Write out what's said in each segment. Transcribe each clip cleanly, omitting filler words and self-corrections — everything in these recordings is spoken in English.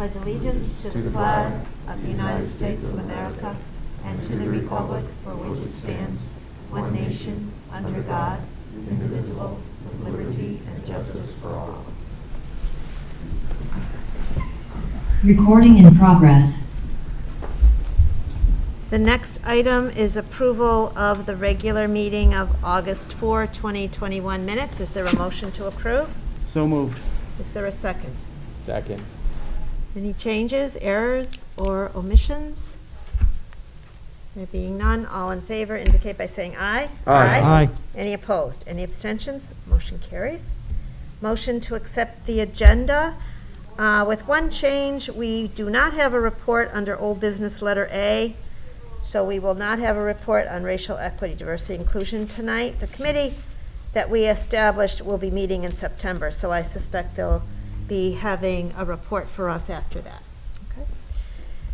pledge allegiance to the flag of the United States of America and to the republic for which it stands, one nation, under God, indivisible, with liberty and justice for all. Recording in progress. The next item is approval of the regular meeting of August 4, 2021 minutes. Is there a motion to approve? So moved. Is there a second? Second. Any changes, errors, or omissions? There being none, all in favor indicate by saying aye. Aye. Any opposed? Any abstentions? Motion carries. Motion to accept the agenda. With one change, we do not have a report under old business letter A, so we will not have a report on racial equity, diversity, inclusion tonight. The committee that we established will be meeting in September, so I suspect they'll be having a report for us after that. Okay.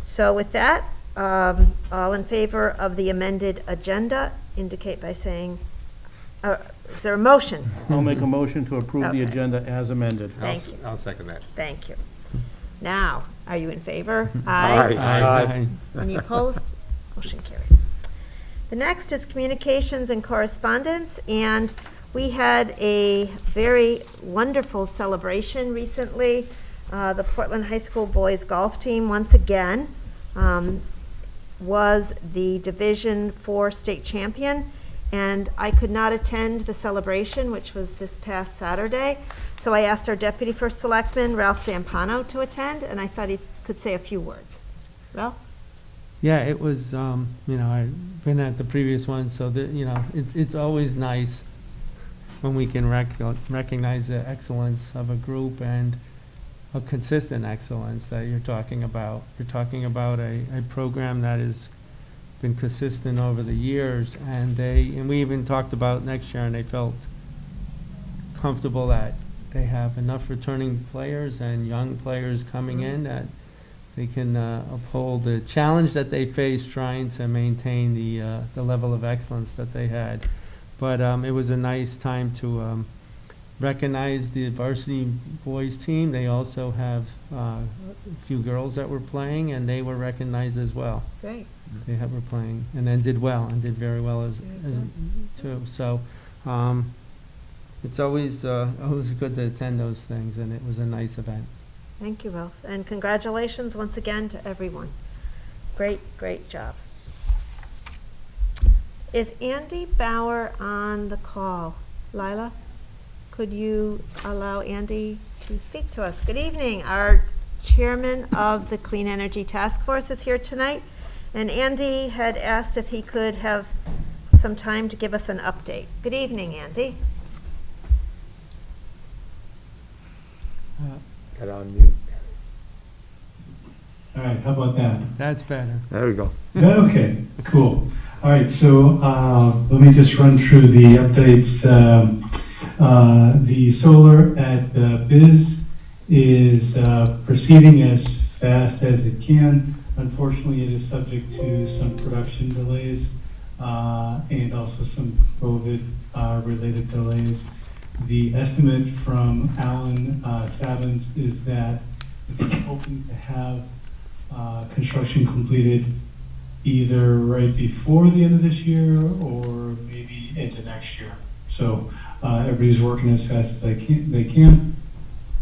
So with that, all in favor of the amended agenda indicate by saying, is there a motion? I'll make a motion to approve the Okay. agenda as amended. Thank you. I'll second that. Thank you. Now, are you in favor? Aye. Any opposed? Motion carries. The next is communications and correspondence, and we had a very wonderful celebration recently. The Portland High School boys golf team, once again, was the Division 4 state champion, and I could not attend the celebration, which was this past Saturday, so I asked our Deputy First Selectman, Ralph Zampano, to attend, and I thought he could say a few words. Ralph? Yeah, it was, I've been at the previous one, so it's always nice when we can recognize the excellence of a group and a consistent excellence that you're talking about. You're talking about a program that has been consistent over the years, and we even talked about next year, and they felt comfortable that they have enough returning players and young players coming in that they can uphold the challenge that they face trying to maintain the level of excellence that they had. But it was a nice time to recognize the varsity boys team. They also have a few girls that were playing, and they were recognized as well. Great. They were playing and then did well and did very well as too. So it's always good to attend those things, and it was a nice event. Thank you, Ralph. And congratulations once again to everyone. Great, great job. Is Andy Bauer on the call? Lila, could you allow Andy to speak to us? Good evening. Our chairman of the Clean Energy Task Force is here tonight. And Andy had asked if he could have some time to give us an update. Good evening, Andy. Got on mute. All right, how about that? That's better. There we go. Is that okay? Cool. All right, so let me just run through the updates. The solar at Biz is proceeding as fast as it can. Unfortunately, it is subject to some production delays and also some COVID-related delays. The estimate from Alan Savins is that they're hoping to have construction completed either right before the end of this year or maybe into next year. So everybody's working as fast as they can,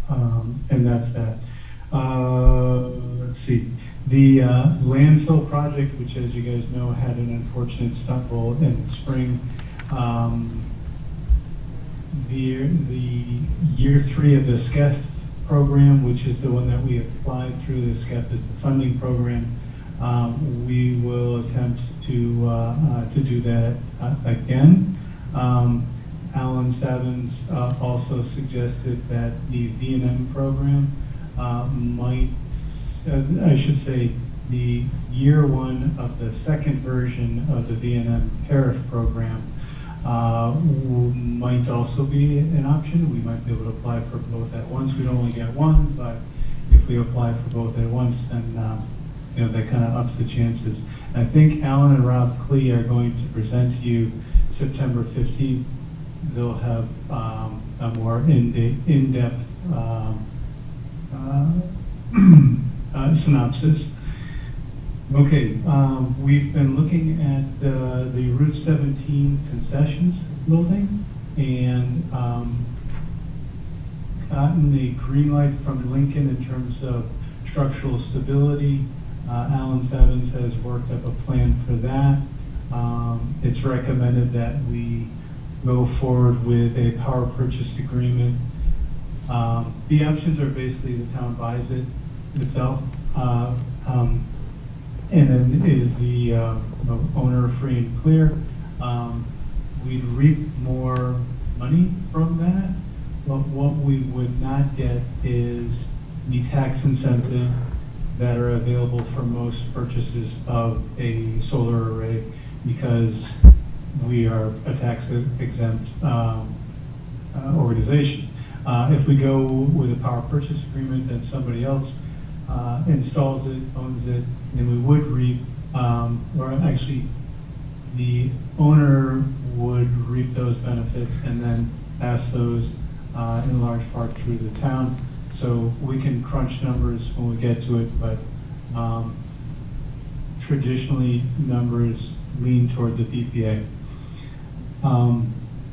and that's that. Let's see. The landfill project, which, as you guys know, had an unfortunate stumble in the spring. The year 3 of the SCEF program, which is the one that we applied through the SCEF is the funding program. We will attempt to do that again. Alan Savins also suggested that the V&M program might, I should say, the year 1 of the second version of the V&M tariff program might also be an option. We might be able to apply for both at once. We'd only get one, but if we apply for both at once, then that kind of ups the chances. And I think Alan and Rob Klee are going to present to you September 15th. They'll have a more in-depth synopsis. Okay, we've been looking at the Route 17 concessions building and gotten the green light from Lincoln in terms of structural stability. Alan Sevens has worked up a plan for that. It's recommended that we go forward with a power purchase agreement. The options are basically the town buys it itself, and then is the owner free and clear. We'd reap more money from that, but what we would not get is the tax incentive that are available for most purchases of a solar array, because we are a tax exempt organization. If we go with a power purchase agreement, then somebody else installs it, owns it, then we would reap, or actually the owner would reap those benefits and then pass those in large part through the town. So we can crunch numbers when we get to it, but traditionally numbers lean towards a PPA.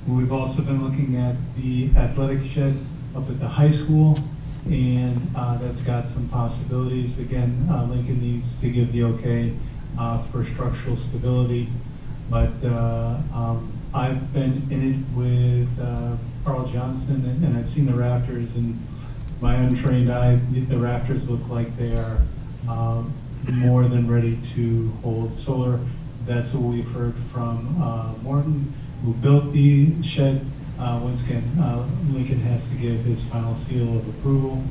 We've also been looking at the athletic shed up at the high school, and that's got some possibilities. Again, Lincoln needs to give the okay for structural stability, but I've been in it with Carl Johnston, and I've seen the rafters, and my untrained eye, the rafters look like they are more than ready to hold solar. That's what we've heard from Morton, who built the shed. Once again, Lincoln has to give his final seal of approval.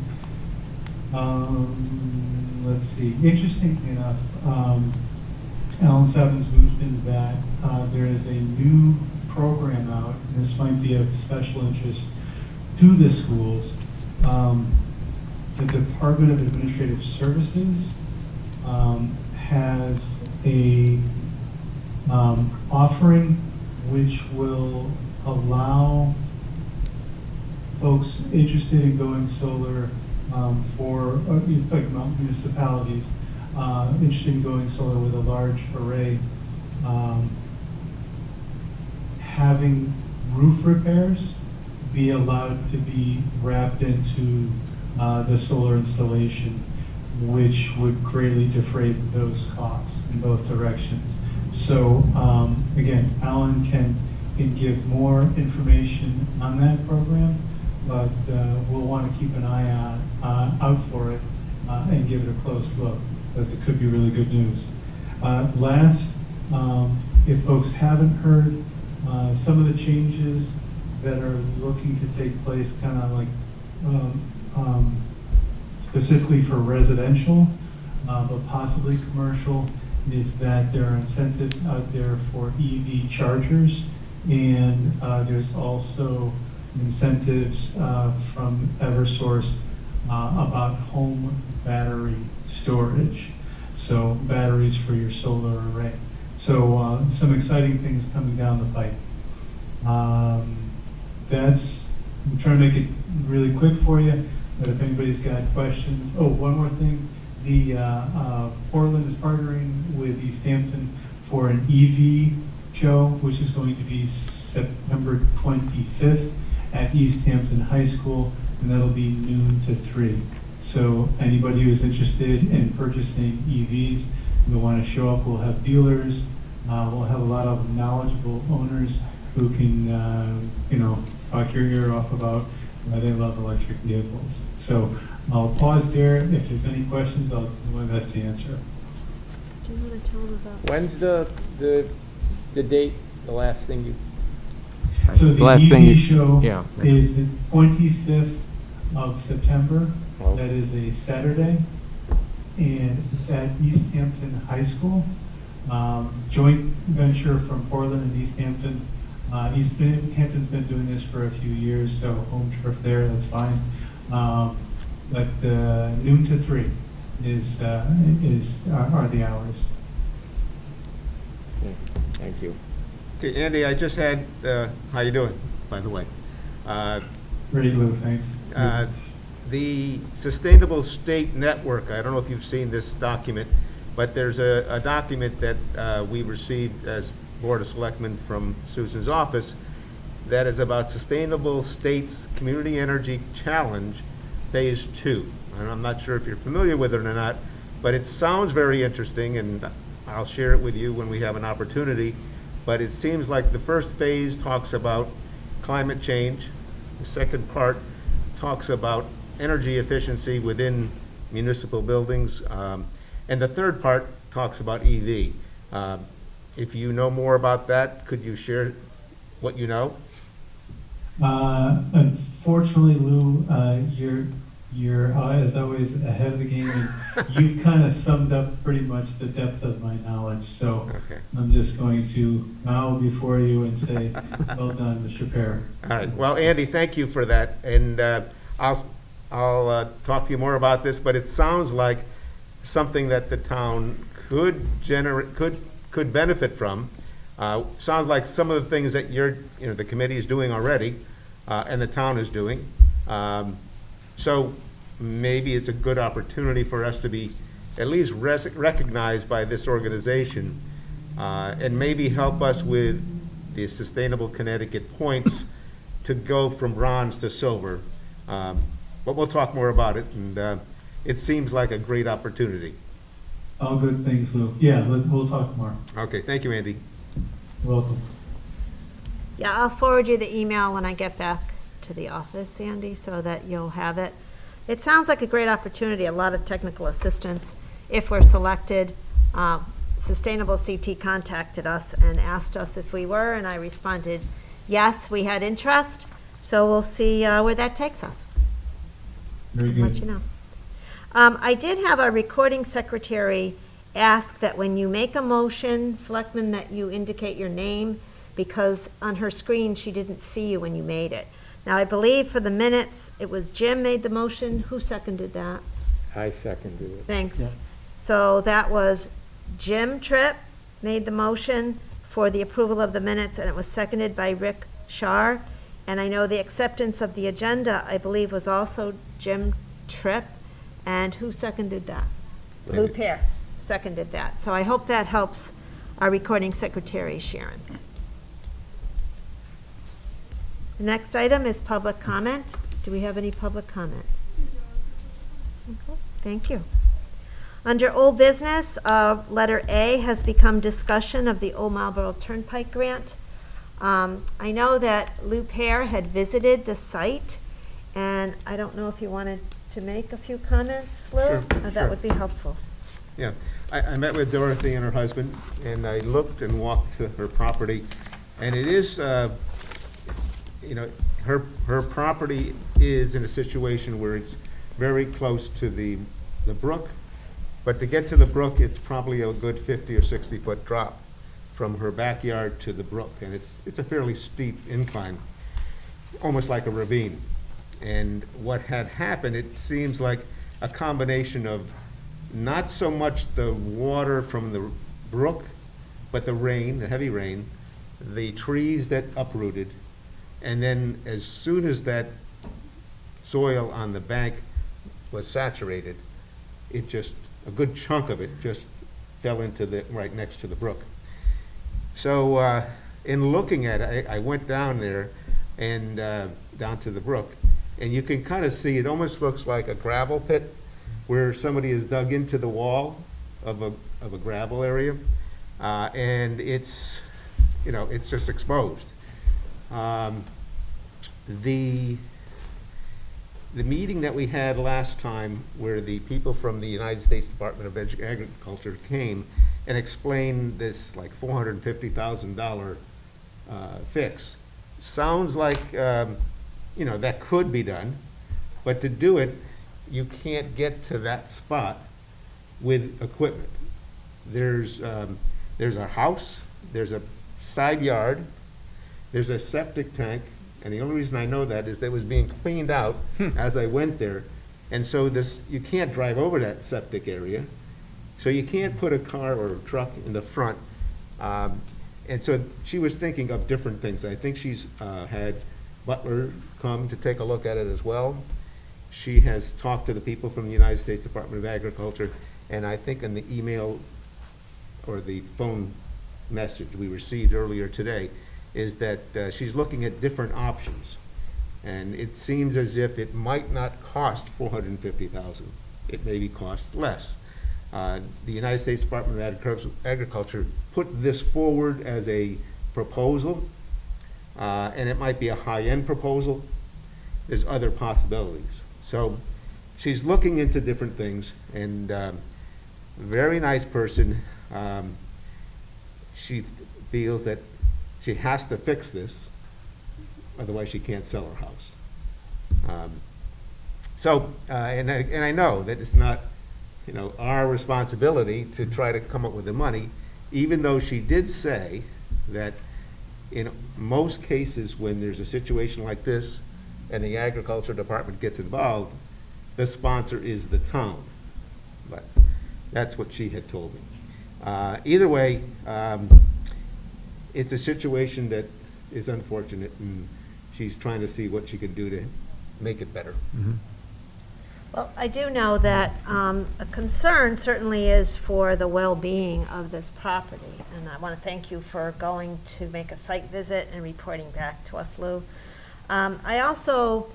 Let's see, interestingly enough, Alan Sevens mentioned that there is a new program out, and this might be of special interest to the schools. The Department of Administrative Services has a offering which will allow folks interested in going solar for like municipalities interested in going solar with a large array, having roof repairs be allowed to be wrapped into the solar installation, which would greatly defray those costs in both directions. So again, Alan can give more information on that program, but we'll want to keep an eye out for it and give it a close look, because it could be really good news. Last, if folks haven't heard, some of the changes that are looking to take place, kind of like specifically for residential, but possibly commercial, is that there are incentives out there for EV chargers, and there's also incentives from Eversource about home battery storage. So batteries for your solar array. So some exciting things coming down the pipe. I'm trying to make it really quick for you, but if anybody's got questions. Oh, one more thing. The Portland is partnering with East Hampton for an EV show, which is going to be September 25th at East Hampton High School, and that'll be noon to 3. So anybody who's interested in purchasing EVs, we'll want to show up. We'll have dealers. We'll have a lot of knowledgeable owners who can, talk your ear off about why they love electric vehicles. So I'll pause there. If there's any questions, I'll do my best to answer. Do you want to tell them about? When's the date, the last thing you? So the last EV thing you- show yeah. is the 25th of September. Oh. That is a Saturday, and it's at East Hampton High School. Joint venture from Portland and East Hampton. East Hampton's been doing this for a few years, so home turf there, that's fine. But noon to 3 are the hours. Okay, thank you. Okay, Andy, I just had, how you doing, by the way? Ready, Lou, thanks. the Sustainable State Network, I don't know if you've seen this document, but there's a document that we received as Board of Selectmen from Susan's office that is about Sustainable States Community Energy Challenge Phase 2. And I'm not sure if you're familiar with it or not, but it sounds very interesting, and I'll share it with you when we have an opportunity. But it seems like the first phase talks about climate change. The second part talks about energy efficiency within municipal buildings. And the third part talks about EV. If you know more about that, could you share what you know? Unfortunately, Lou, you're as always ahead of the game, and you've kind of summed up pretty much the depth of my knowledge. So Okay. I'm just going to bow before you and say, well done, Mr. Pear. All right. Well, Andy, thank you for that. And I'll talk to you more about this, but it sounds like something that the town could benefit from. Sounds like some of the things that the committee is doing already, and the town is doing. So maybe it's a good opportunity for us to be at least recognized by this organization, and maybe help us with the Sustainable Connecticut points to go from bronze to silver. But we'll talk more about it, and it seems like a great opportunity. All good things, Lou. Yeah, we'll talk more. Okay, thank you, Andy. You're welcome. Yeah, I'll forward you the email when I get back to the office, Andy, so that you'll have it. It sounds like a great opportunity, a lot of technical assistance if we're selected. Sustainable CT contacted us and asked us if we were, and I responded, yes, we had interest. So we'll see where that takes us. Very I'll good. let you know. I did have our recording secretary ask that when you make a motion, Selectman, that you indicate your name, because on her screen, she didn't see you when you made it. Now, I believe for the minutes, it was Jim made the motion. Who seconded that? I seconded it. Thanks. Yeah. So that was Jim Tripp made the motion for the approval of the minutes, and it was seconded by Rick Shar. And I know the acceptance of the agenda, I believe, was also Jim Tripp. And who seconded that? Lou Andy. Pear seconded that. So I hope that helps our recording secretary, Sharon. The next item is public comment. Do we have any public comment? Okay, thank you. Under old business, letter A has become discussion of the Old Marlboro Turnpike grant. I know that Lou Pear had visited the site, and I don't know if you wanted to make a few comments, Lou? Sure, That sure. would be helpful. Yeah, I met with Dorothy and her husband, and I looked and walked to her property, and it is, her property is in a situation where it's very close to the brook, but to get to the brook, it's probably a good 50 or 60-foot drop from her backyard to the brook, and it's a fairly steep incline, almost like a ravine. And what had happened, it seems like a combination of not so much the water from the brook, but the rain, the heavy rain, the trees that uprooted, and then as soon as that soil on the bank was saturated, it just, a good chunk of it just fell into right next to the brook. So in looking at it, I went down there and down to the brook, and you can kind of see, it almost looks like a gravel pit where somebody has dug into the wall of a gravel area, and it's just exposed. The meeting that we had last time, where the people from the United States Department of Agriculture came and explained this like $450,000 fix, sounds like that could be done, but to do it, you can't get to that spot with equipment. There's a house, there's a side yard, there's a septic tank, and the only reason I know that is that it was being cleaned out as I went there. And so you can't drive over that septic area, so you can't put a car or a truck in the front. And so she was thinking of different things. I think she's had Butler come to take a look at it as well. She has talked to the people from the United States Department of Agriculture, and I think in the email or the phone message we received earlier today is that she's looking at different options. And it seems as if it might not cost $450,000. It maybe cost less. The United States Department of Agriculture put this forward as a proposal, and it might be a high-end proposal. There's other possibilities. So she's looking into different things, and very nice person. She feels that she has to fix this, otherwise she can't sell her house. And I know that it's not, our responsibility to try to come up with the money, even though she did say that in most cases when there's a situation like this and the agriculture department gets involved, the sponsor is the town. But that's what she had told me. Either way, it's a situation that is unfortunate, and she's trying to see what she can do to make it better. Well, I do know that a concern certainly is for the well-being of this property, and I want to thank you for going to make a site visit and reporting back to us, Lou. I also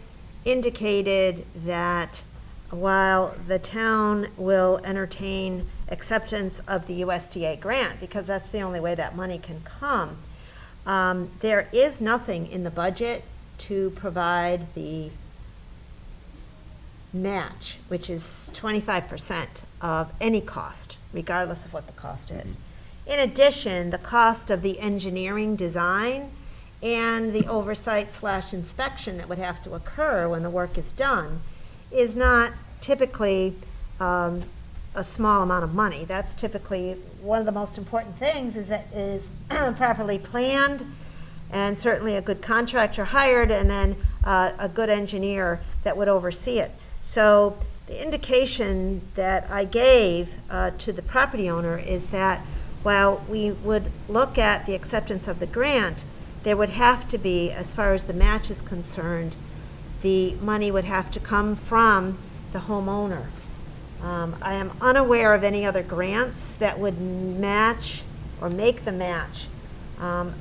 indicated that while the town will entertain acceptance of the USDA grant, because that's the only way that money can come, there is nothing in the budget to provide the match, which is 25% of any cost, regardless of what the cost is. In addition, the cost of the engineering design and the oversight/inspection that would have to occur when the work is done is not typically a small amount of money. That's typically one of the most important things, is that it is properly planned, and certainly a good contractor hired, and then a good engineer that would oversee it. So the indication that I gave to the property owner is that while we would look at the acceptance of the grant, there would have to be, as far as the match is concerned, the money would have to come from the homeowner. I am unaware of any other grants that would match or make the match.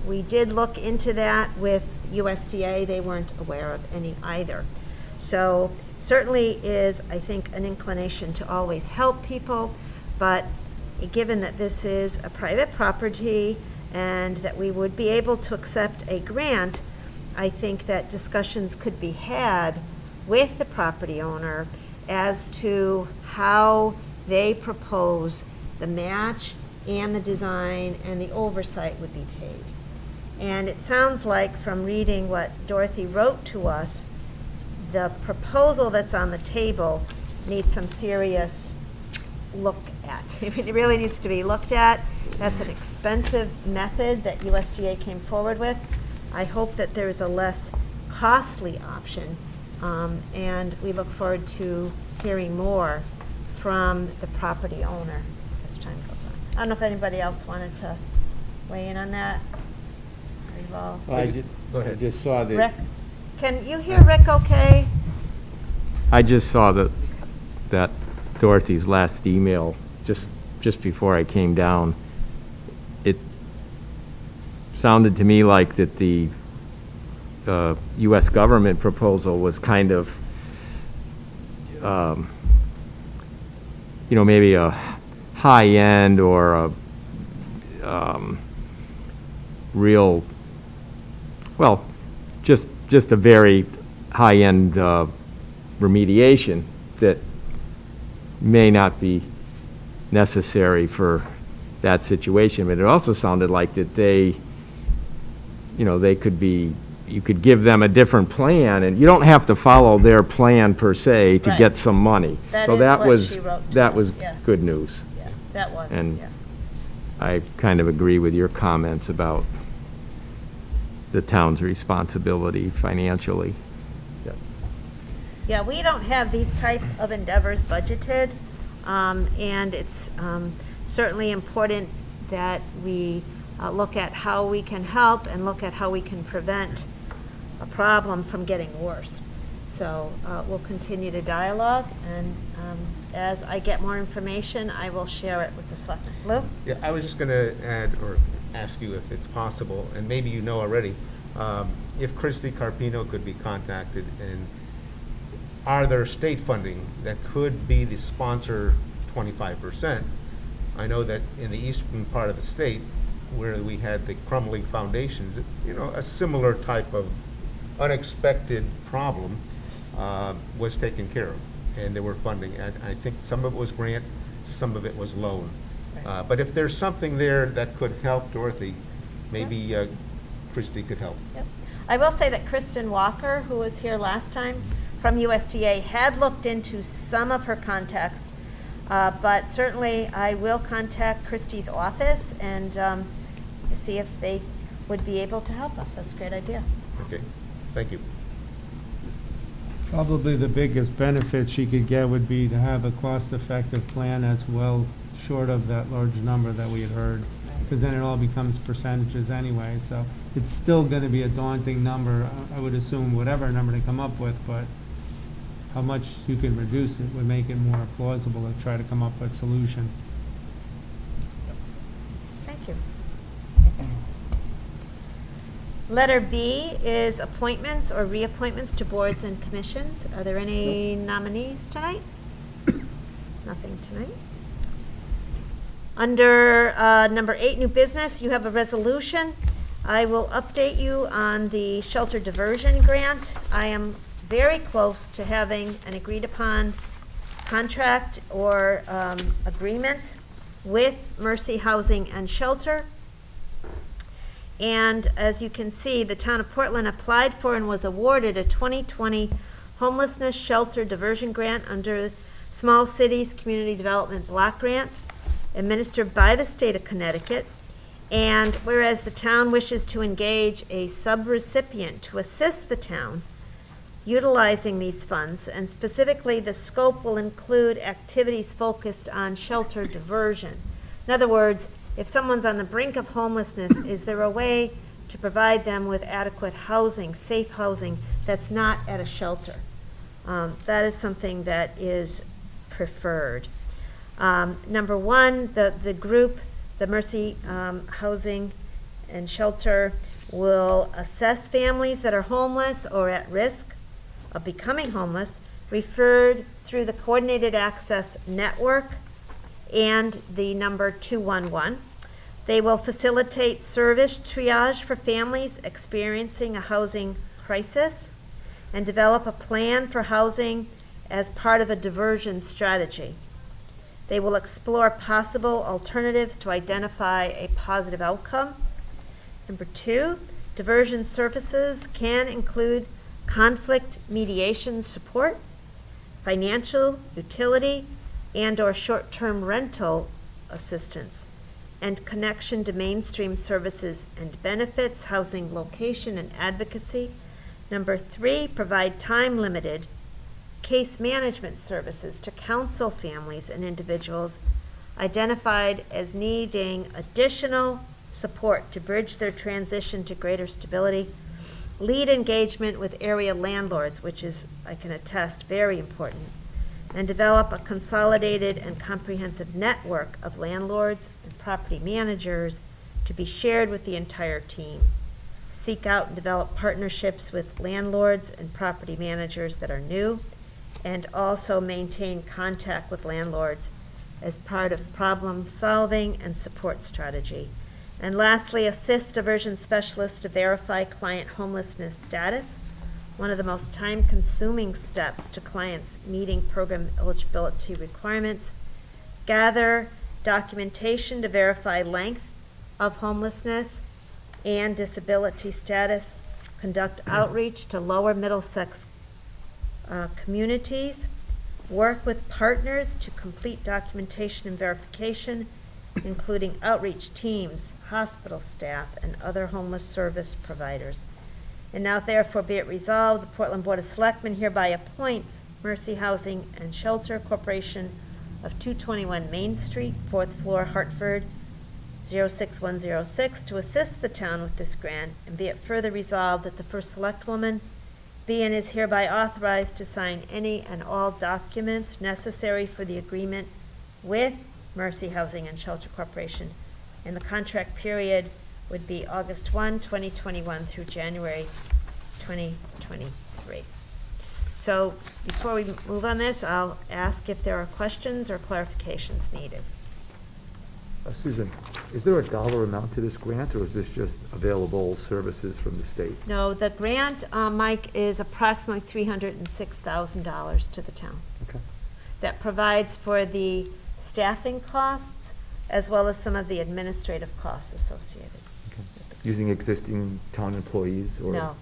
We did look into that with USDA. They weren't aware of any either. So certainly is, I think, an inclination to always help people, but given that this is a private property and that we would be able to accept a grant, I think that discussions could be had with the property owner as to how they propose the match and the design and the oversight would be paid. And it sounds like, from reading what Dorothy wrote to us, the proposal that's on the table needs some serious look at. It really needs to be looked at. That's an expensive method that USDA came forward with. I hope that there's a less costly option, and we look forward to hearing more from the property owner as time goes on. I don't know if anybody else wanted to weigh in on that. Well, I just saw that. Rick, can you hear Rick okay? I just saw that Dorothy's last email just before I came down. It sounded to me like that the U.S. government proposal was kind of, maybe a high end or a real, well, just a very high end remediation that may not be necessary for that situation. But it also sounded like that they could be, you could give them a different plan, and you don't have to follow their plan per se to Right. get some money. That So is that what was, she wrote to that us, was yeah. good news. Yeah, that was, And yeah. I kind of agree with your comments about the town's responsibility financially. Yeah, we don't have these type of endeavors budgeted, and it's certainly important that we look at how we can help and look at how we can prevent a problem from getting worse. So we'll continue to dialogue, and as I get more information, I will share it with the selectmen. Lou? Yeah, I was just going to add or ask you if it's possible, and maybe you know already, if Christy Carpino could be contacted, and are there state funding that could be the sponsor 25%? I know that in the eastern part of the state, where we had the crumbling foundations, you know, a similar type of unexpected problem was taken care of, and there were funding. And I think some of it was grant, some of it was loan. But if there's something there that could help Dorothy, maybe Christy could help. Yep. I will say that Kristen Walker, who was here last time from USDA, had looked into some of her contacts, but certainly I will contact Christie's office and see if they would be able to help us. That's a great idea. Okay, thank you. Probably the biggest benefit she could get would be to have a cost-effective plan that's well short of that large number that we had heard, because then it all becomes percentages anyway, so it's still gonna be a daunting number, I would assume, whatever number they come up with, but how much you can reduce it would make it more plausible to try to come up with a solution. Thank you. Letter B is appointments or reappointments to boards and commissions. Are there any nominees tonight? Nothing tonight. Under number 8, new business, you have a resolution. I will update you on the shelter diversion grant. I am very close to having an agreed upon contract or agreement with Mercy Housing and Shelter. And as you can see, the town of Portland applied for and was awarded a 2020 Homelessness Shelter Diversion Grant under Small Cities Community Development Block Grant, administered by the state of Connecticut. And whereas the town wishes to engage a subrecipient to assist the town utilizing these funds, and specifically the scope will include activities focused on shelter diversion. In other words, if someone's on the brink of homelessness, is there a way to provide them with adequate housing, safe housing, that's not at a shelter? That is something that is preferred. Number 1, the group, the Mercy Housing and Shelter, will assess families that are homeless or at risk of becoming homeless, referred through the Coordinated Access Network and the number 211. They will facilitate service triage for families experiencing a housing crisis and develop a plan for housing as part of a diversion strategy. They will explore possible alternatives to identify a positive outcome. Number 2, diversion services can include conflict mediation support, financial, utility, and/or short-term rental assistance, and connection to mainstream services and benefits, housing location, and advocacy. Number 3, provide time-limited case management services to counsel families and individuals identified as needing additional support to bridge their transition to greater stability. Lead engagement with area landlords, which is, I can attest, very important, and develop a consolidated and comprehensive network of landlords and property managers to be shared with the entire team. Seek out and develop partnerships with landlords and property managers that are new, and also maintain contact with landlords as part of problem solving and support strategy. And lastly, assist diversion specialists to verify client homelessness status, one of the most time-consuming steps to clients meeting program eligibility requirements. Gather documentation to verify length of homelessness and disability status. Conduct outreach to lower Middlesex communities. Work with partners to complete documentation and verification, including outreach teams, hospital staff, and other homeless service providers. And now therefore be it resolved, the Portland Board of Selectmen hereby appoints Mercy Housing and Shelter Corporation of 221 Main Street, 4th floor, Hartford, 06106, to assist the town with this grant, and be it further resolved that the first select woman be and is hereby authorized to sign any and all documents necessary for the agreement with Mercy Housing and Shelter Corporation. And the contract period would be August 1, 2021 through January 2023. So before we move on this, I'll ask if there are questions or clarifications needed. Susan, is there a dollar amount to this grant, or is this just available services from the state? No, the grant, Mike, is approximately $306,000 to the town. Okay. That provides for the staffing costs as well as some of the administrative costs associated. Okay. Using existing town employees, or? No,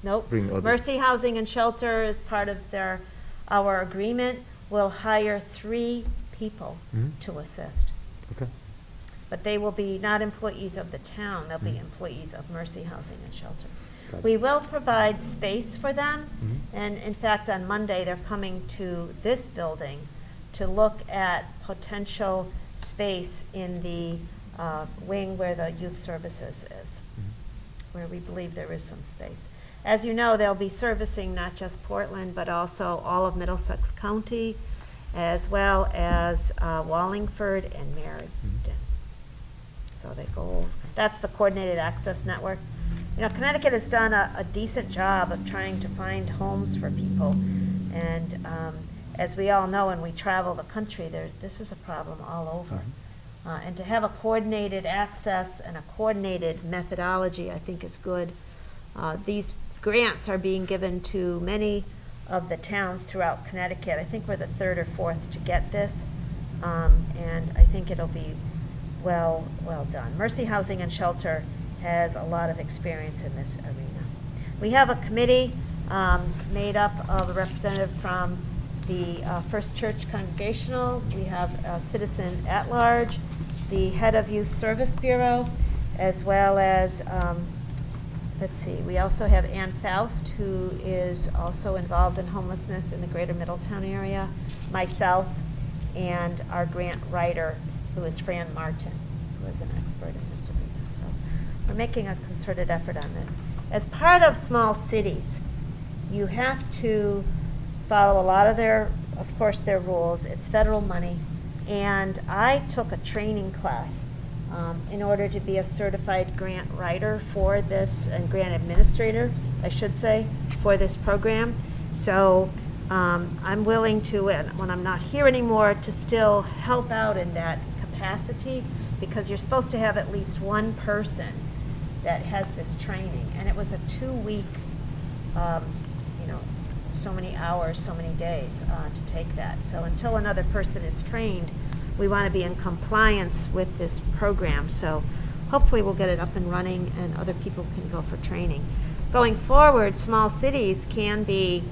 nope. Bring other- Mercy Housing and Shelter, as part of our agreement, will hire 3 people Mhm. to assist. Okay. But they will be not employees of the town, they'll be Mhm. employees of Mercy Housing and Shelter. Got it. We will provide space for them, Mhm. and in fact, on Monday, they're coming to this building to look at potential space in the wing where the youth services is, where we believe there is some space. As you know, they'll be servicing not just Portland, but also all of Middlesex County, as well as Wallingford and Meriden. So they go, that's the Coordinated Access Network. You know, Connecticut has done a decent job of trying to find homes for people. And as we all know, when we travel the country, this is a problem all over. And to have a coordinated access and a coordinated methodology, I think is good. These grants are being given to many of the towns throughout Connecticut. I think we're the 3rd or 4th to get this. And I think it'll be well done. Mercy Housing and Shelter has a lot of experience in this arena. We have a committee made up of a representative from the First Church Congregational. We have a citizen at large, the head of Youth Service Bureau, as well as, let's see, we also have Ann Faust, who is also involved in homelessness in the greater Middletown area, myself, and our grant writer, who is Fran Martin, who is an expert in this arena. So we're making a concerted effort on this. As part of small cities, you have to follow a lot of of course, their rules. It's federal money. And I took a training class in order to be a certified grant writer for this, and grant administrator, I should say, for this program. So I'm willing to, when I'm not here anymore, to still help out in that capacity, because you're supposed to have at least one person that has this training. And it was a 2-week, so many hours, so many days to take that. So until another person is trained, we want to be in compliance with this program. So hopefully we'll get it up and running and other people can go for training. Going forward, small cities can be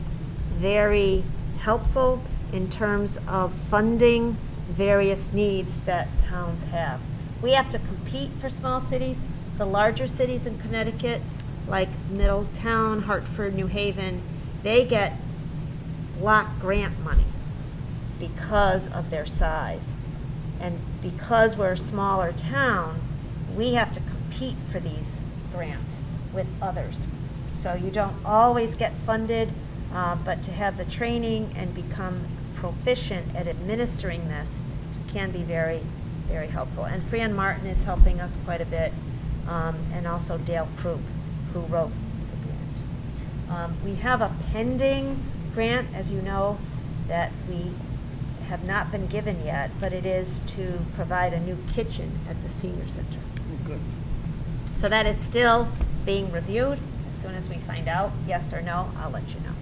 very helpful in terms of funding various needs that towns have. We have to compete for small cities. The larger cities in Connecticut, like Middletown, Hartford, New Haven, they get block grant money because of their size. And because we're a smaller town, we have to compete for these grants with others. So you don't always get funded, but to have the training and become proficient at administering this can be very, very helpful. And Fran Martin is helping us quite a bit, and also Dale Krupp, who wrote the grant. We have a pending grant, as you know, that we have not been given yet, but it is to provide a new kitchen at the senior center. Good. So that is still being reviewed. As soon as we find out, yes or no, I'll let you know.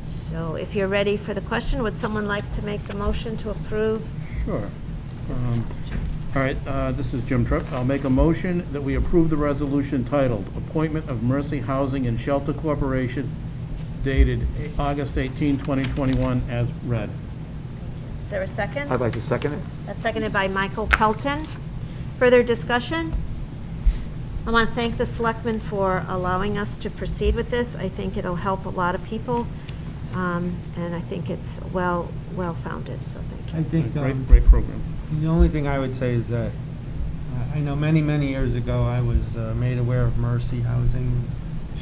So if you're ready for the question, would someone like to make the motion to approve? Sure. All right, this is Jim Tripp. I'll make a motion that we approve the resolution titled Appointment of Mercy Housing and Shelter Corporation, dated August 18, 2021, as read. Is there a second? I'd like to second it. That's seconded by Michael Pelton. Further discussion? I want to thank the Selectmen for allowing us to proceed with this. I think it'll help a lot of people, and I think it's well-founded, so thank you. I think Great program. the only thing I would say is that I know many years ago I was made aware of Mercy Housing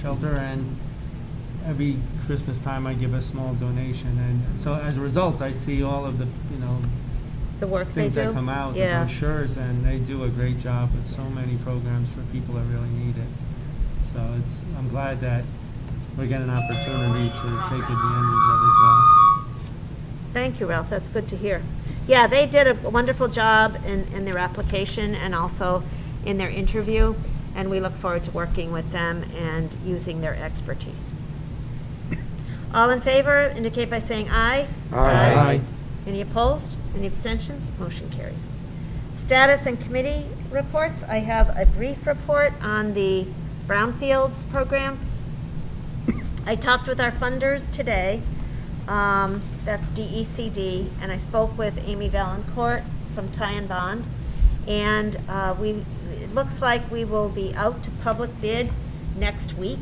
Shelter, and every Christmas time I give a small donation, and so as a result, I see all of the, The work they things do? that come out, the Yeah. brochures, and they do a great job with so many programs for people that really need it. So I'm glad that we're getting an opportunity to take advantage of it as well. Thank you, Ralph, that's good to hear. Yeah, they did a wonderful job in their application and also in their interview, and we look forward to working with them and using their expertise. All in favor, indicate by saying aye. Aye. Any opposed? Any abstentions? Motion carries. Status and committee reports. I have a brief report on the Brownfields program. I talked with our funders today. That's DECD, and I spoke with Amy Valancourt from Ty and Bond. And it looks like we will be out to public bid next week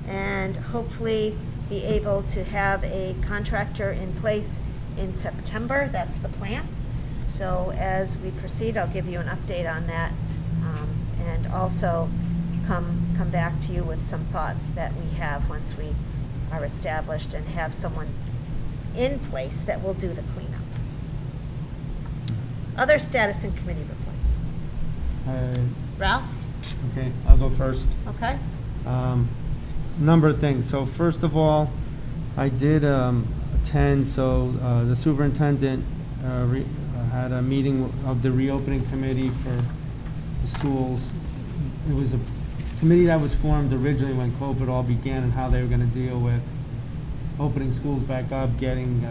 and hopefully be able to have a contractor in place in September. That's the plan. So as we proceed, I'll give you an update on that, and also come back to you with some thoughts that we have once we are established and have someone in place that will do the cleanup. Other status and committee reports. Ralph? Okay, I'll go first. Okay. Number of things. So first of all, I did attend, the superintendent had a meeting of the reopening committee for the schools. It was a committee that was formed originally when COVID all began and how they were going to deal with opening schools back up, getting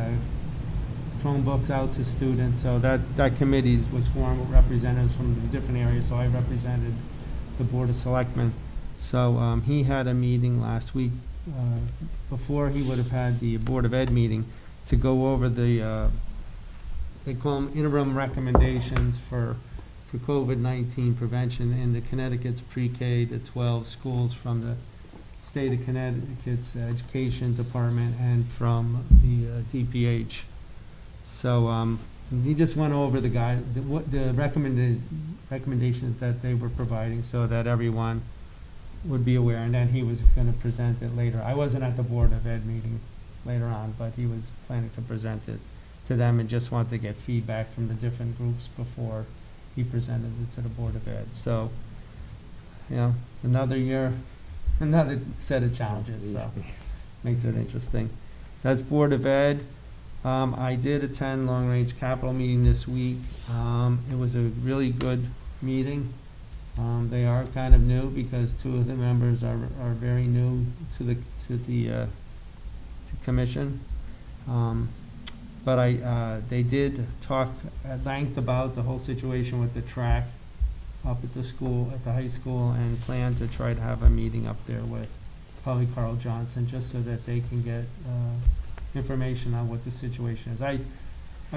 Chromebooks out to students. So that committee was formed with representatives from the different areas. So I represented the Board of Selectmen. So he had a meeting last week before he would have had the Board of Ed meeting to go over the, they call them interim recommendations for COVID-19 prevention in the Connecticut's pre-K to 12 schools from the state of Connecticut's Education Department and from the DPH. So he just went over the recommendations that they were providing so that everyone would be aware, and then he was going to present it later. I wasn't at the Board of Ed meeting later on, but he was planning to present it to them and just wanted to get feedback from the different groups before he presented it to the Board of Ed. So, another year, another set of challenges, so makes it interesting. That's Board of Ed. I did attend Long Range Capital meeting this week. It was a really good meeting. They are kind of new because two of the members are very new to the commission. But they did talk at length about the whole situation with the track up at the school, at the high school, and plan to try to have a meeting up there with probably Carl Johnson, just so that they can get information on what the situation is. I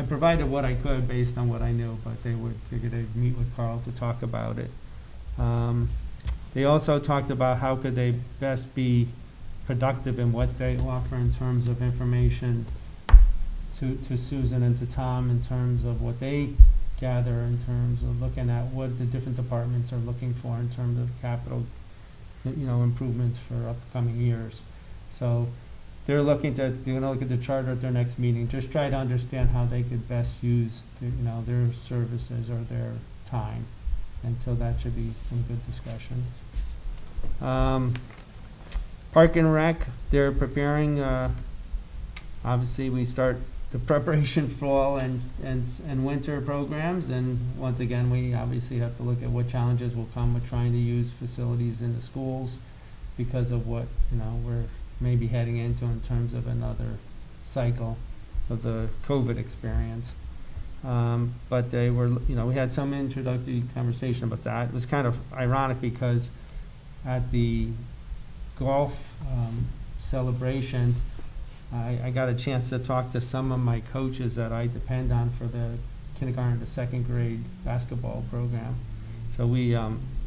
provided what I could based on what I knew, but they would figure they'd meet with Carl to talk about it. They also talked about how could they best be productive in what they offer in terms of information to Susan and to Tom in terms of what they gather in terms of looking at what the different departments are looking for in terms of capital, improvements for upcoming years. So they're going to look at the charter at their next meeting, just try to understand how they could best use their services or their time. And so that should be some good discussion. Park and Rec, they're preparing, obviously we start the preparation for fall and winter programs, and once again we obviously have to look at what challenges will come with trying to use facilities in the schools because of what we're maybe heading into in terms of another cycle of the COVID experience. But they were, we had some introductory conversation about that. It was kind of ironic because at the golf celebration, I got a chance to talk to some of my coaches that I depend on for the kindergarten to second grade basketball program. So we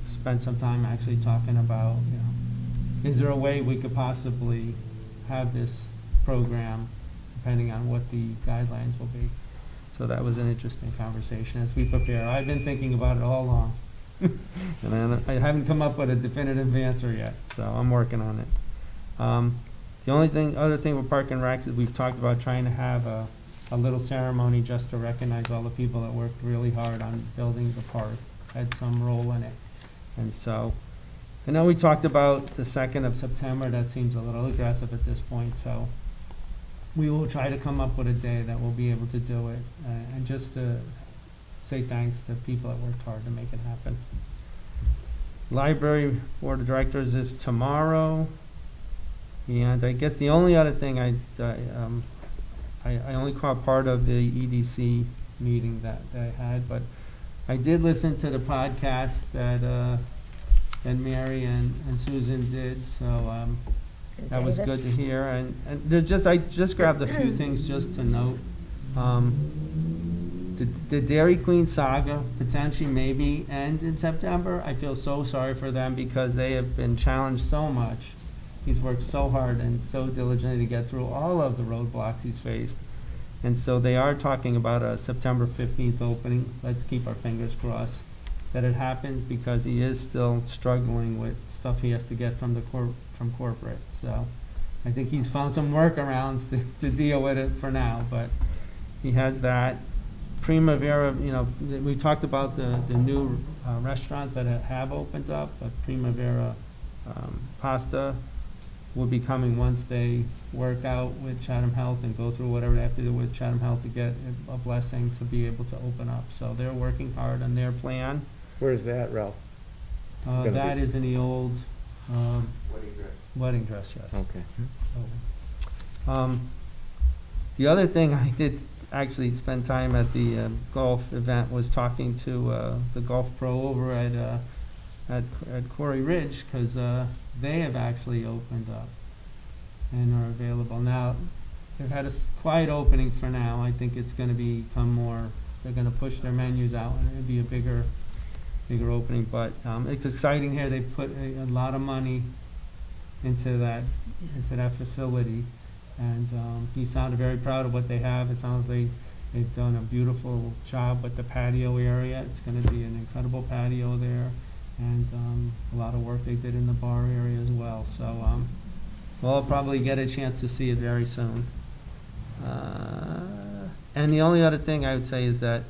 spent some time actually talking about, is there a way we could possibly have this program depending on what the guidelines will be. So that was an interesting conversation as we prepare. I've been thinking about it all along. And I haven't come up with a definitive answer yet, so I'm working on it. The other thing with Park and Recs is we've talked about trying to have a little ceremony just to recognize all the people that worked really hard on building the park, had some role in it. And so, I know we talked about the 2nd of September, that seems a little aggressive at this point, so we will try to come up with a day that we'll be able to do it, and just to say thanks to people that worked hard to make it happen. Library Board of Directors is tomorrow, and I guess the only other thing I only caught part of the EDC meeting that I had, but I did listen to the podcast that Mary and Susan did, so that was good to hear. And I just grabbed a few things just to note. The Dairy Queen saga potentially maybe end in September. I feel so sorry for them because they have been challenged so much. He's worked so hard and so diligently to get through all of the roadblocks he's faced. And so they are talking about a September 15th opening. Let's keep our fingers crossed that it happens, because he is still struggling with stuff he has to get from corporate. So I think he's found some workarounds to deal with it for now, but he has that. Primavera, we talked about the new restaurants that have opened up, but Primavera Pasta will be coming once they work out with Chatham Health and go through whatever they have to do with Chatham Health to get a blessing to be able to open up. So they're working hard on their plan. Where's that, Ralph? Gonna That be- is in the old wedding dress, yes. Okay. The other thing I did actually spend time at the golf event was talking to the golf pro over at Quarry Ridge, because they have actually opened up and are available. Now, they've had a quiet opening for now. I think it's going to become more, they're going to push their menus out and it'll be a bigger opening. But it's exciting here. They put a lot of money into that facility. And he sounded very proud of what they have. It sounds like they've done a beautiful job with the patio area. It's going to be an incredible patio there, and a lot of work they did in the bar area as well. So we'll probably get a chance to see it very soon. And the only other thing I would say is that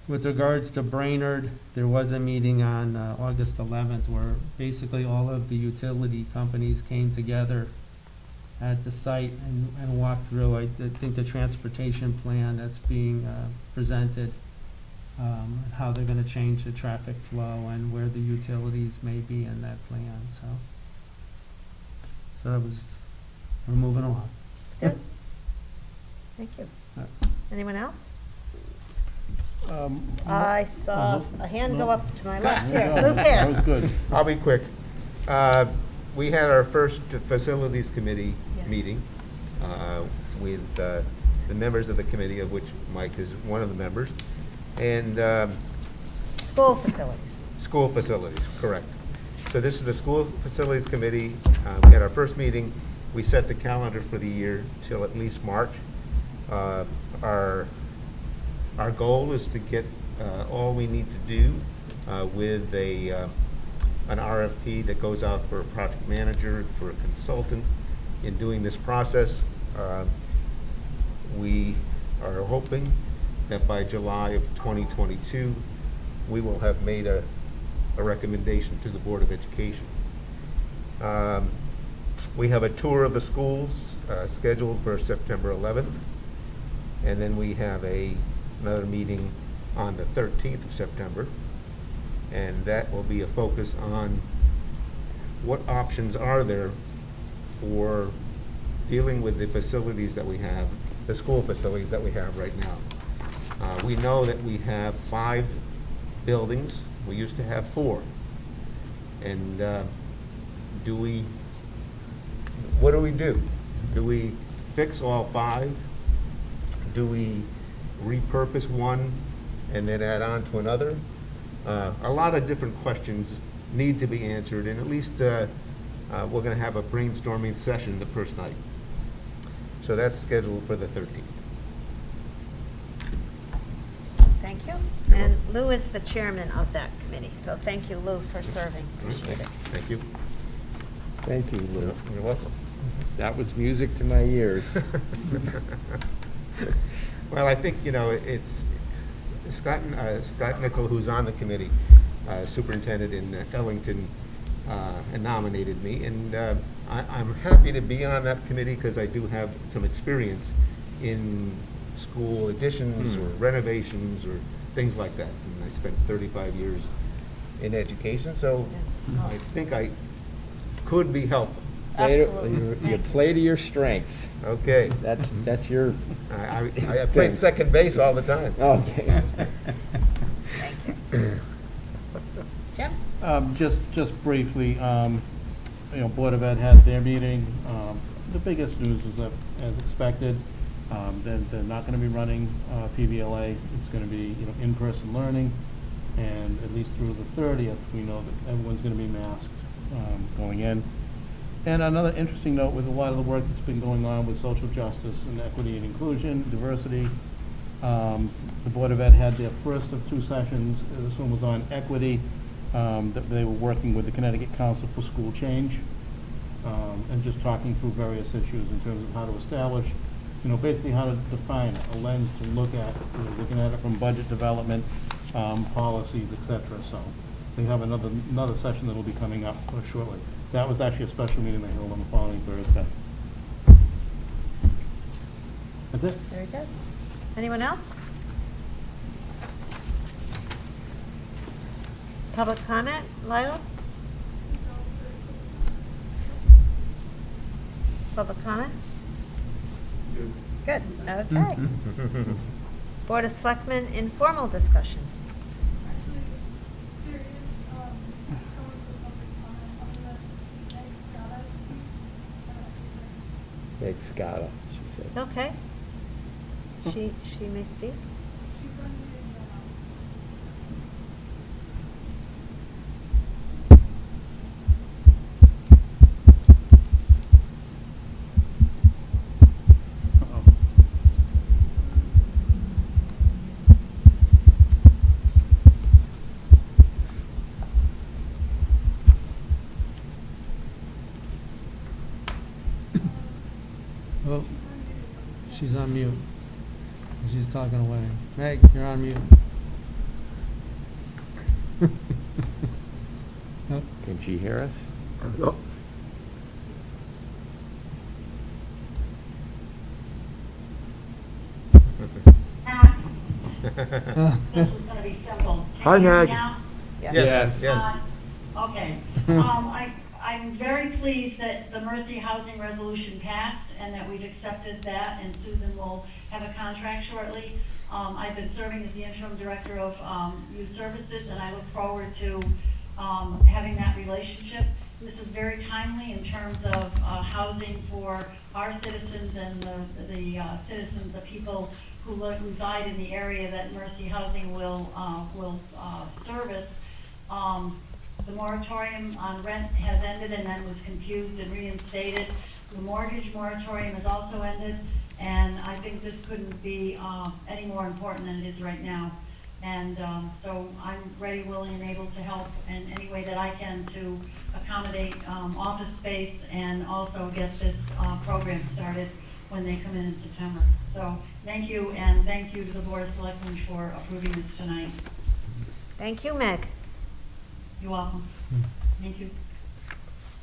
with regards to Brainerd, there was a meeting on August 11th where basically all of the utility companies came together at the site and walk through, I think, the transportation plan that's being presented, how they're going to change the traffic flow and where the utilities may be in that plan. So that was, we're moving along. Good. Thank you. Uh, Anyone else? Um, I saw a hand go up to my left here. That Luke here. was good. I'll be quick. We had our first Facilities Committee Yes. meeting with the members of the committee, of which Mike is one of the members, and School facilities. school facilities, correct. So this is the School Facilities Committee. We had our first meeting. We set the calendar for the year till at least March. Our goal is to get all we need to do with an RFP that goes out for a project manager, for a consultant in doing this process. We are hoping that by July of 2022, we will have made a recommendation to the Board of Education. We have a tour of the schools scheduled for September 11th, and then we have another meeting on the 13th of September, and that will be a focus on what options are there for dealing with the facilities that we have, the school facilities that we have right now. We know that we have 5 buildings. We used to have 4. And what do we do? Do we fix all 5? Do we repurpose one and then add on to another? A lot of different questions need to be answered, and at least we're going to have a brainstorming session the first night. So that's scheduled for the 13th. Thank you. And Lou is the chairman of that committee, so thank you, Lou, for serving. Appreciate it. Thank you. Thank you, Lou. You're welcome. That was music to my ears. Well, I think, it's Scott Nichol, who's on the committee, superintendent in Ellington, nominated me, and I'm happy to be on that committee because I do have some experience in school additions or renovations or things like that. And I spent 35 years in education, so I think I could be helpful. Absolutely. You play to your strengths. Okay. That's your, I played second base all the time. okay. Thank you. Jim? Just briefly, Board of Ed had their meeting. The biggest news is that, as expected, they're not going to be running PVLA. It's going to be, in-person learning, and at least through the 30th, we know that everyone's going to be masked going in. And another interesting note, with a lot of the work that's been going on with social justice and equity and inclusion, diversity, the Board of Ed had their first of 2 sessions. This one was on equity. That they were working with the Connecticut Council for School Change, and just talking through various issues in terms of how to establish, basically how to define a lens to look at, looking at it from budget development, policies, etc. So they have another session that will be coming up shortly. That was actually a special meeting they held on the following Thursday. That's it. Very good. Anyone else? Public comment, Lila? Public comment? Good, okay. Board of Selectmen informal discussion. Actually, there is someone for public comment. I'm gonna Meg Scotta, she said. Okay. She may speak. she's going to be Oh, she's on mute. She's talking away. Meg, you're on mute. Oh, Can she hear us? This was gonna be simple. Hi, Can you hear me Meg. now? Yes. Okay. I'm very pleased that the Mercy Housing Resolution passed and that we've accepted that, and Susan will have a contract shortly. I've been serving as the interim director of youth services, and I look forward to having that relationship. This is very timely in terms of housing for our citizens and the citizens, the people who reside in the area that Mercy Housing will service. The moratorium on rent has ended and then was confused and reinstated. The mortgage moratorium has also ended, and I think this couldn't be any more important than it is right now. And so I'm ready, willing, and able to help in any way that I can to accommodate office space and also get this program started when they come in September. So thank you, and thank you to the Board of Selectmen for approving this tonight. Thank you, Meg. You're welcome. Thank you.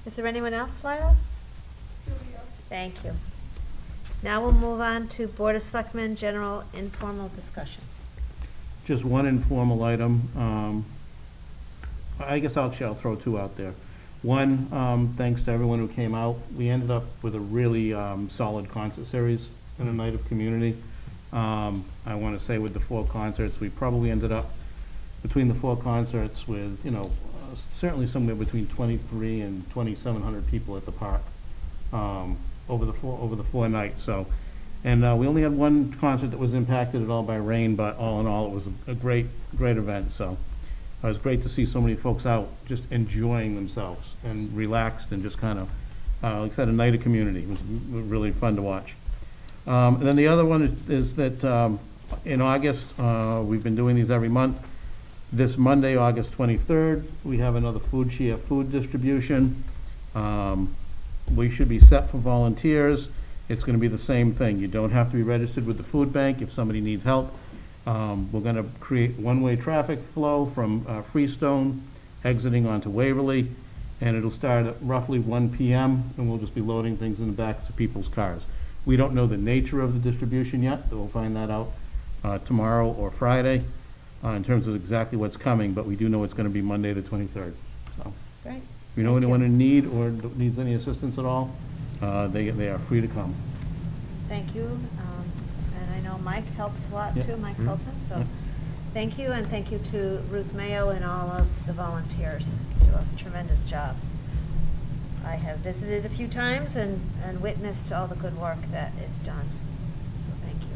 Is there anyone else, Lila? Thank you. Now we'll move on to Board of Selectmen general informal discussion. Just one informal item. I guess I'll throw 2 out there. One, thanks to everyone who came out. We ended up with a really solid concert series and a night of community. I want to say with the 4 concerts, we probably ended up between the 4 concerts with, certainly somewhere between 23 and 2,700 people at the park over the 4 nights. So, and we only had 1 concert that was impacted at all by rain, but all in all, it was a great event. So it was great to see so many folks out just enjoying themselves and relaxed and just kind of, like I said, a night of community. It was really fun to watch. And then the other one is that in August, we've been doing these every month. This Monday, August 23rd, we have another food share food distribution. We should be set for volunteers. It's gonna be the same thing. You don't have to be registered with the food bank if somebody needs help. We're gonna create one-way traffic flow from Freestone, exiting onto Waverly, and it'll start at roughly 1 PM, and we'll just be loading things in the backs of people's cars. We don't know the nature of the distribution yet, but we'll find that out tomorrow or Friday in terms of exactly what's coming, but we do know it's gonna be Monday, the 23rd. So, Great. if you know anyone in need or needs any assistance at all, they are free to come. Thank you. And I know Mike helps a lot Yeah. too, Mike Mhm. Colton, so Yeah. thank you, and thank you to Ruth Mayo and all of the volunteers. Do a tremendous job. I have visited a few times and witnessed all the good work that is done. So thank you.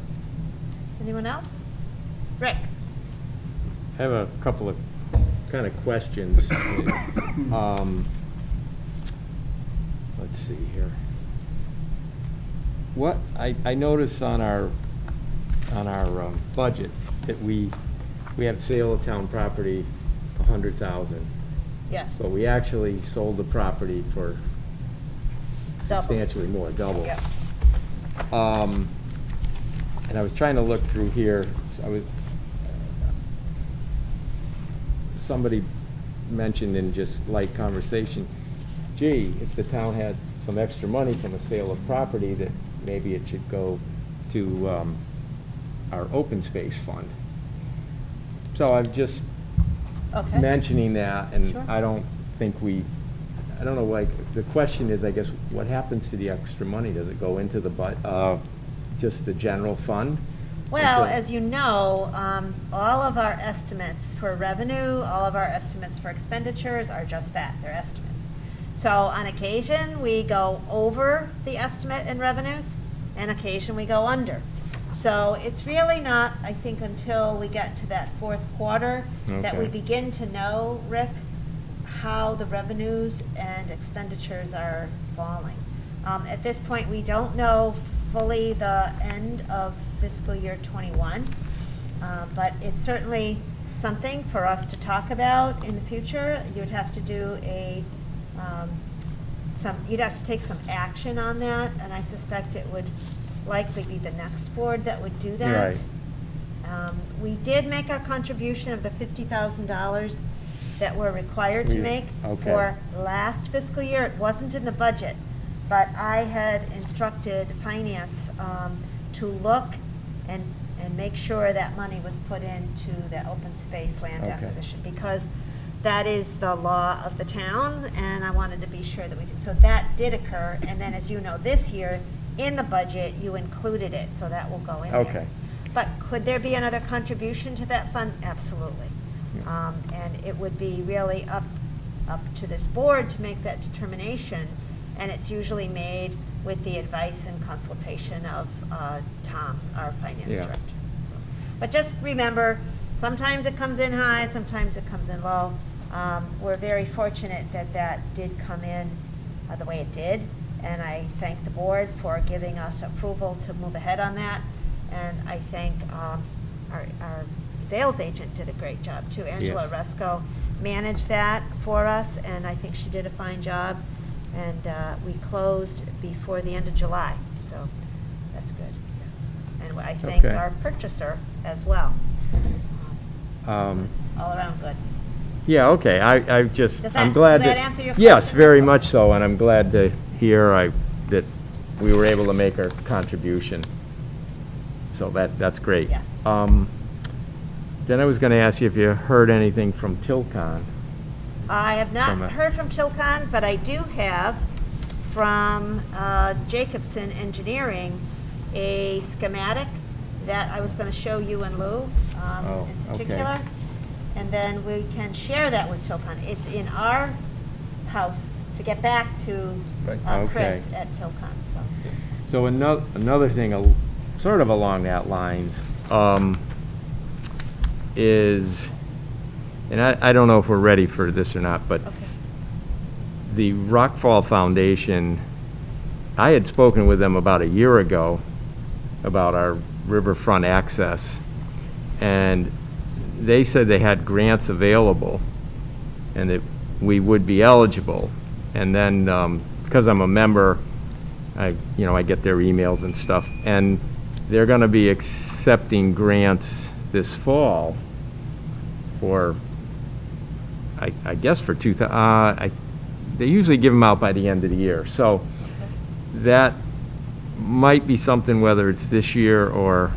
Anyone else? Rick? I have a couple of kind of questions. Let's see here. What, I noticed on our budget that we have sale of town property, 100,000. Yes. But we actually sold the property for Double. substantially more, double. Yep. And I was trying to look through here, so somebody mentioned in just light conversation, gee, if the town had some extra money from a sale of property, that maybe it should go to our open space fund. So I'm just Okay. mentioning that, and Sure. I don't know, like, the question is, I guess, what happens to the extra money? Does it go into the just the general fund? Well, Until- as you know, all of our estimates for revenue, all of our estimates for expenditures are just that, they're estimates. So on occasion, we go over the estimate in revenues, and occasion we go under. So it's really not, I think, until we get to that fourth quarter that we Okay. begin to know, Rick, how the revenues and expenditures are falling. At this point, we don't know fully the end of fiscal year '21, but it's certainly something for us to talk about in the future. You'd have to do you'd have to take some action on that, and I suspect it would likely be the next board that would do that. Right. We did make our contribution of the $50,000 that we're required to make Okay. for last fiscal year. It wasn't in the budget, but I had instructed finance to look and make sure that money was put into the open space land Okay. acquisition, because that is the law of the town, and I wanted to be sure that we did. So that did occur, and then, as you know, this year, in the budget, you included it, so that will go in there. Okay. But could there be another contribution to that fund? Absolutely. And it would be really up to this board to make that determination, and it's usually made with the advice and consultation of Tom, our finance Yeah. director. So, but just remember, sometimes it comes in high, sometimes it comes in low. We're very fortunate that that did come in the way it did, and I thank the board for giving us approval to move ahead on that. And I think our sales agent did a great job too. Angela Yes. Resco managed that for us, and I think she did a fine job. And we closed before the end of July, so that's good. And I thank Okay. our purchaser as well. So Um, all around good. Yeah, okay, I'm Does glad that that. answer your Yes, question? very much so, and I'm glad to hear that we were able to make our contribution. So that's great. Yes. Then I was gonna ask you if you heard anything from Tilcon. I have not From a- heard from Tilcon, but I do have from Jacobson Engineering a schematic that I was going to show you and Lou Oh, in okay. particular. And then we can share that with Tilcon. It's in our house to get back to Right. Chris Okay. at Tilcon, so. So another thing, sort of along that lines, is, and I don't know if we're ready for this or not, but Okay. the Rockfall Foundation, I had spoken with them about a year ago about our riverfront access, and they said they had grants available and that we would be eligible. And then, because I'm a member, I get their emails and stuff. And they're going to be accepting grants this fall for, I guess for they usually give them out by the end of the year. So that might be something, whether it's this year or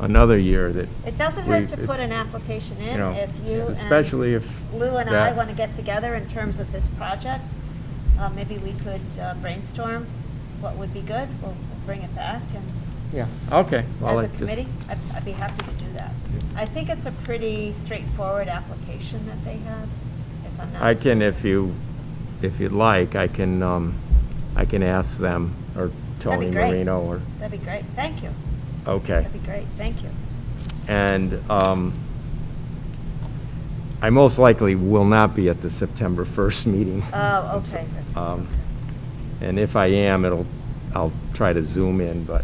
another year, that It doesn't hurt to put an application in if you especially if Lou and I that- want to get together in terms of this project. Maybe we could brainstorm what would be good. We'll bring it back and. Yeah, okay. Well, As a it just- committee, I'd be happy to do that. I think it's a pretty straightforward application that they have, if I'm not I can, mistaken. if you'd like, I can ask them, or That'd be Tony great. Marino, or, That'd be great. Thank you. okay. That'd be great. Thank you. And I most likely will not be at the September 1st meeting. Oh, okay. And if I am, I'll try to Zoom in, but,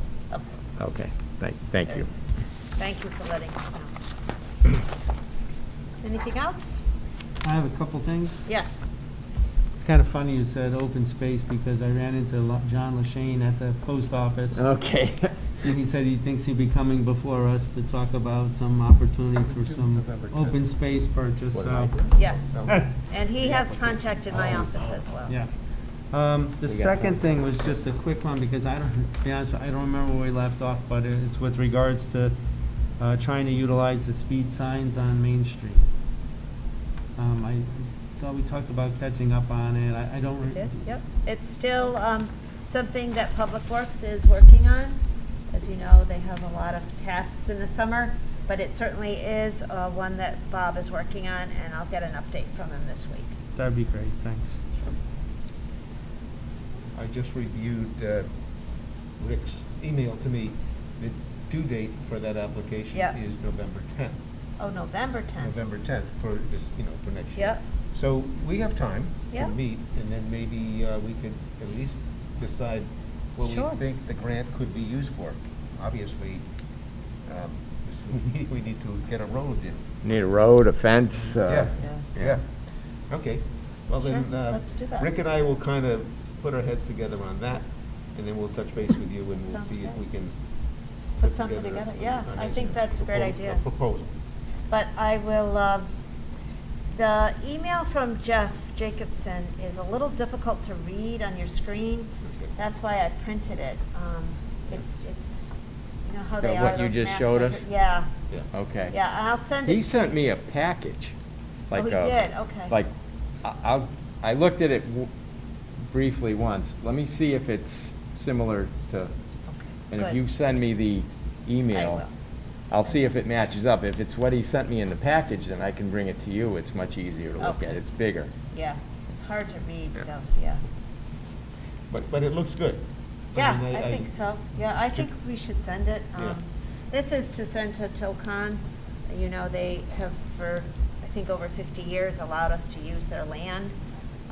Okay. okay, thank you. Thank you for letting us know. Anything else? I have a couple things. Yes. It's kind of funny you said open space, because I ran into John LaShane at the post office. Okay. And he said he thinks he'll be coming before us to talk about some opportunity for some open space purchase, so. Yes. And he has contacted my office as well. Yeah. The second thing was just a quick one, because to be honest, I don't remember where we left off, but it's with regards to trying to utilize the speed signs on Main Street. I thought we talked about catching up on it. I don't. We did, yep. It's still something that Public Works is working on. As you know, they have a lot of tasks in the summer, but it certainly is one that Bob is working on, and I'll get an update from him this week. That'd be great, thanks. I just reviewed Rick's email to me. The due date for that application Yeah. is November 10th. Oh, November 10th. November 10th for this, for next year. Yep. So we have time Yeah. to meet, and then maybe we could at least decide what Sure. we think the grant could be used for. Obviously, we need to get a road in. Need a road, a fence? Yeah. Okay. Well, then, Sure, let's do that. Rick and I will kind of put our heads together on that, and then we'll touch base with you, and we'll Sounds see if good. we can Put something together. Yeah, I think that's a great idea. Proposal. But I will, the email from Jeff Jacobson is a little difficult to read on your screen. Okay. That's why I printed it. It's, you know how they are, What you those just maps showed are- us? Yeah, Yeah. Okay. yeah, and I'll send it. He to sent you. me a package. Oh, like he a- did, okay. Like, I looked at it briefly once. Let me see if it's similar to, and if good. you send me the email, will. I'll see if it matches up. If it's what he sent me in the package, then I can bring it to you. It's much easier to look Okay. at. It's bigger. Yeah, it's hard to read Yeah. those, yeah. But it looks good. Yeah, mean, I think so. Yeah, I think we should send it. Yeah. This is to send to Tilcon. You know, they have for, I think, over 50 years allowed us to use their land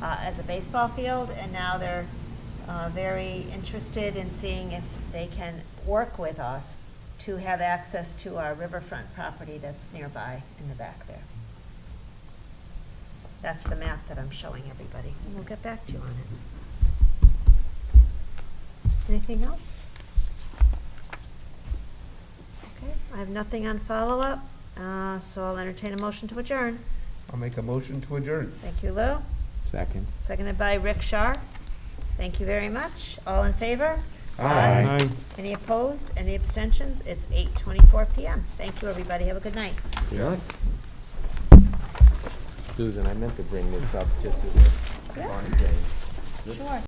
as a baseball field, and now they're very interested in seeing if they can work with us to have access to our riverfront property that's nearby in the back there. That's the map that I'm showing everybody, and we'll get back to you on it. Anything else? Okay, I have nothing on follow-up, so I'll entertain a motion to adjourn. I'll make a motion to adjourn. Thank you, Lou. Second. Seconded by Rick Shar. Thank you very much. All in favor? Aye. Any opposed? Any abstentions? It's 8:24 PM. Thank you, everybody. Have a good night. Yeah. Susan, I meant to bring this up just as a Yeah. fun thing. Sure.